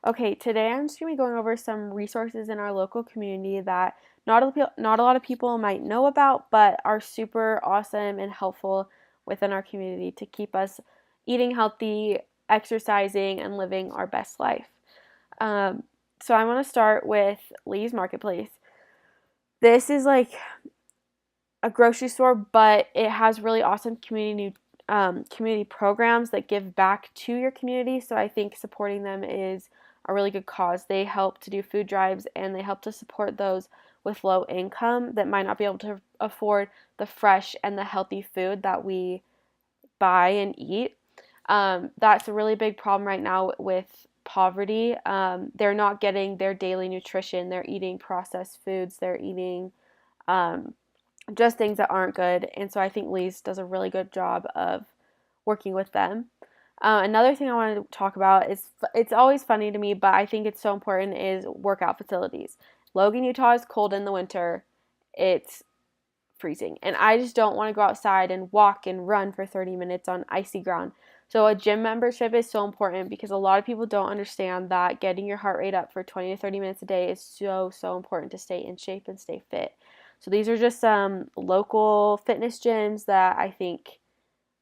Okay, today I'm just going to be going over some resources in our local community that not a lot of people might know about, but are super awesome and helpful within our community to keep us eating healthy, exercising, and living our best life. Um, so I want to start with Lee's Marketplace. This is like a grocery store, but it has really awesome community programs that give back to your community. So I think supporting them is a really good cause. They help to do food drives and they help to support those with low income that might not be able to afford the fresh and the healthy food that we buy and eat. That's a really big problem right now with poverty. They're not getting their daily nutrition. They're eating processed foods. They're eating um, just things that aren't good. And so I think Lee's does a really good job of working with them. Another thing I wanted to talk about is it's always funny to me, but I think it's so important is workout facilities. Logan, Utah is cold in the winter. It's freezing. And I just don't want to go outside and walk and run for 30 minutes on icy ground. So a gym membership is so important because a lot of people don't understand that getting your heart rate up for 20 to 30 minutes a day is so important to stay in shape and stay fit. So these are just some local fitness gyms that I think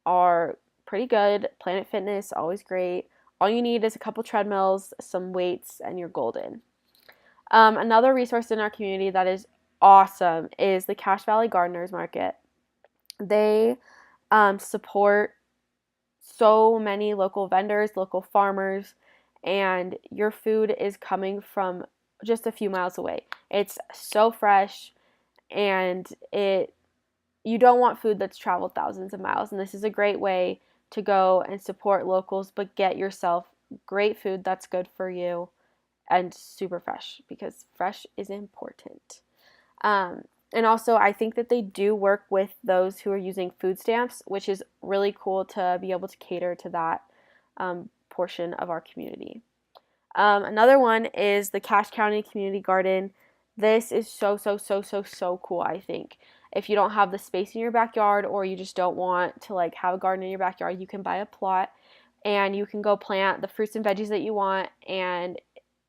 are pretty good. Planet Fitness, always great. All you need is a couple treadmills, some weights, and you're golden. Another resource in our community that is awesome is the Cache Valley Gardeners Market. They support so many local vendors, local farmers, and your food is coming from just a few miles away. It's so fresh and it you don't want food that's traveled thousands of miles, and this is a great way to go and support locals but get yourself great food that's good for you and super fresh because fresh is important. Um, and also, I think that they do work with those who are using food stamps, which is really cool to be able to cater to that portion of our community. Another one is the Cache County Community Garden. This is so cool, I think. If you don't have the space in your backyard or you just don't want to like have a garden in your backyard, you can buy a plot and you can go plant the fruits and veggies that you want and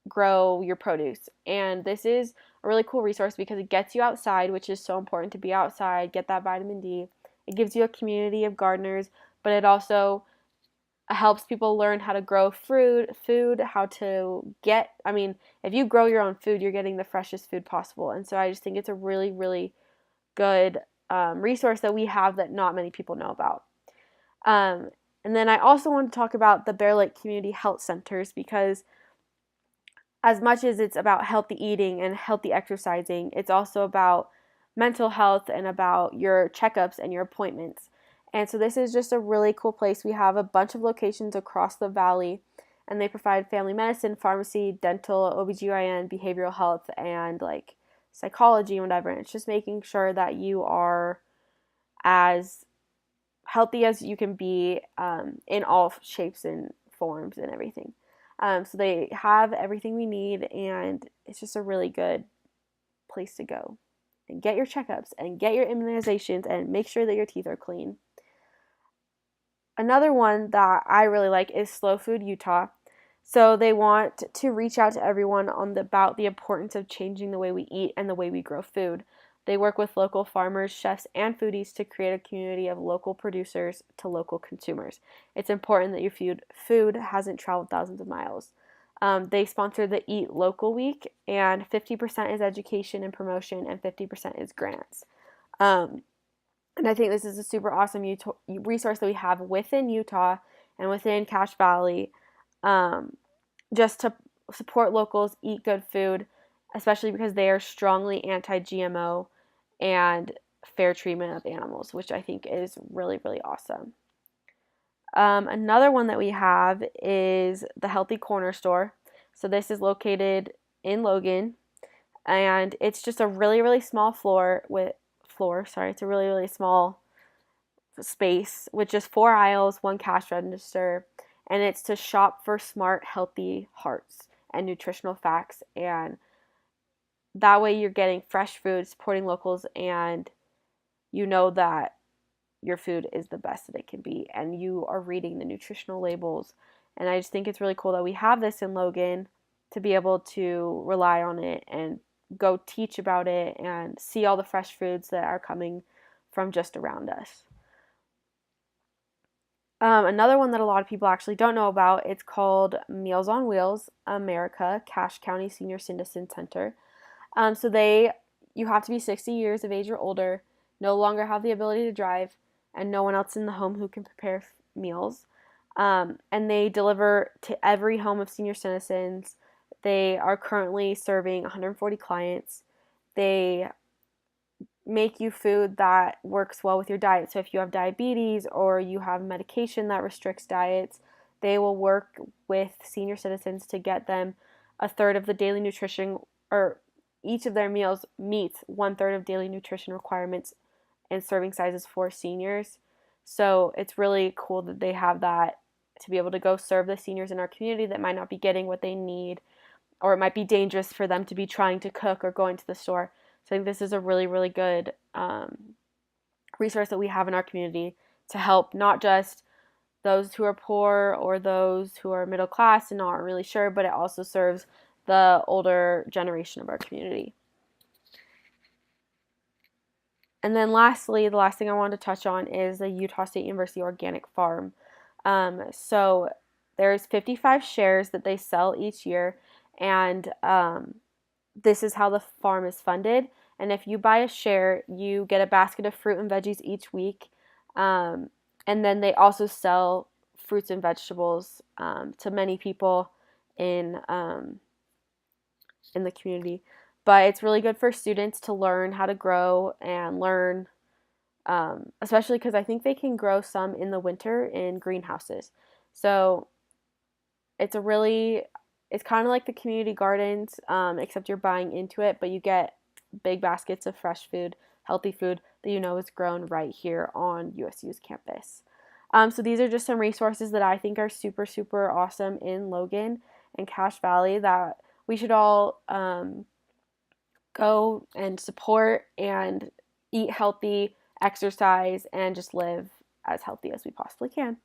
grow your produce. And this is a really cool resource because it gets you outside, which is so important to be outside, get that vitamin D. It gives you a community of gardeners, but it also helps people learn how to grow food, how to get, I mean, if you grow your own food, you're getting the freshest food possible. And so I just think it's a really good resource that we have that not many people know about. Um, and then I also want to talk about the Bear Lake Community Health Centers because as much as it's about healthy eating and healthy exercising, it's also about mental health and about your checkups and your appointments. And so this is just a really cool place. We have a bunch of locations across the valley and they provide family medicine, pharmacy, dental, OBGYN, behavioral health, and like psychology and whatever. And it's just making sure that you are as healthy as you can be in all shapes and forms and everything. So they have everything we need, and it's just a really good place to go and get your checkups and get your immunizations and make sure that your teeth are clean. Another one that I really like is Slow Food Utah. So they want to reach out to everyone about the importance of changing the way we eat and the way we grow food. They work with local farmers, chefs, and foodies to create a community of local producers to local consumers. It's important that your food hasn't traveled thousands of miles. They sponsor the Eat Local Week, and 50% is education and promotion, and 50% is grants. Um, and I think this is a super awesome resource that we have within Utah and within Cache Valley um, just to support locals, eat good food, especially because they are strongly anti GMO and fair treatment of animals, which I think is really awesome. Another one that we have is the Healthy Corner Store. So this is located in Logan, and it's just a really small sorry, it's a really small space with just 4 aisles, one cash register, and it's to shop for smart, healthy hearts and nutritional facts. And that way you're getting fresh food, supporting locals, and you know that your food is the best that it can be, and you are reading the nutritional labels. And I just think it's really cool that we have this in Logan. to be able to rely on it and go teach about it and see all the fresh foods that are coming from just around us. Another one that a lot of people actually don't know about, it's called Meals on Wheels America Cache County Senior Citizen Center. You have to be 60 years of age or older, no longer have the ability to drive, and no one else in the home who can prepare meals. And they deliver to every home of senior citizens. They are currently serving 140 clients. They make you food that works well with your diet. So if you have diabetes or you have medication that restricts diets, they will work with senior citizens to get them a third of the daily nutrition, or each of their meals meets one third of daily nutrition requirements and serving sizes for seniors. So it's really cool that they have that to be able to go serve the seniors in our community that might not be getting what they need, or it might be dangerous for them to be trying to cook or going to the store. So I think this is a really, really good resource that we have in our community to help not just those who are poor or those who are middle class and aren't really sure, but it also serves the older generation of our community. And then lastly, the last thing I wanted to touch on is the Utah State University Organic Farm. So there's 55 shares that they sell each year, and this is how the farm is funded. And if you buy a share, you get a basket of fruit and veggies each week. And then they also sell fruits and vegetables to many people in the community. But it's really good for students to learn how to grow and learn, especially because I think they can grow some in the winter in greenhouses. So it's it's kind of like the community gardens, except you're buying into it, but you get big baskets of fresh food, healthy food that you know is grown right here on USU's campus. So these are just some resources that I think are super, super awesome in Logan and Cache Valley that we should all go and support and eat healthy, exercise, and just live as healthy as we possibly can.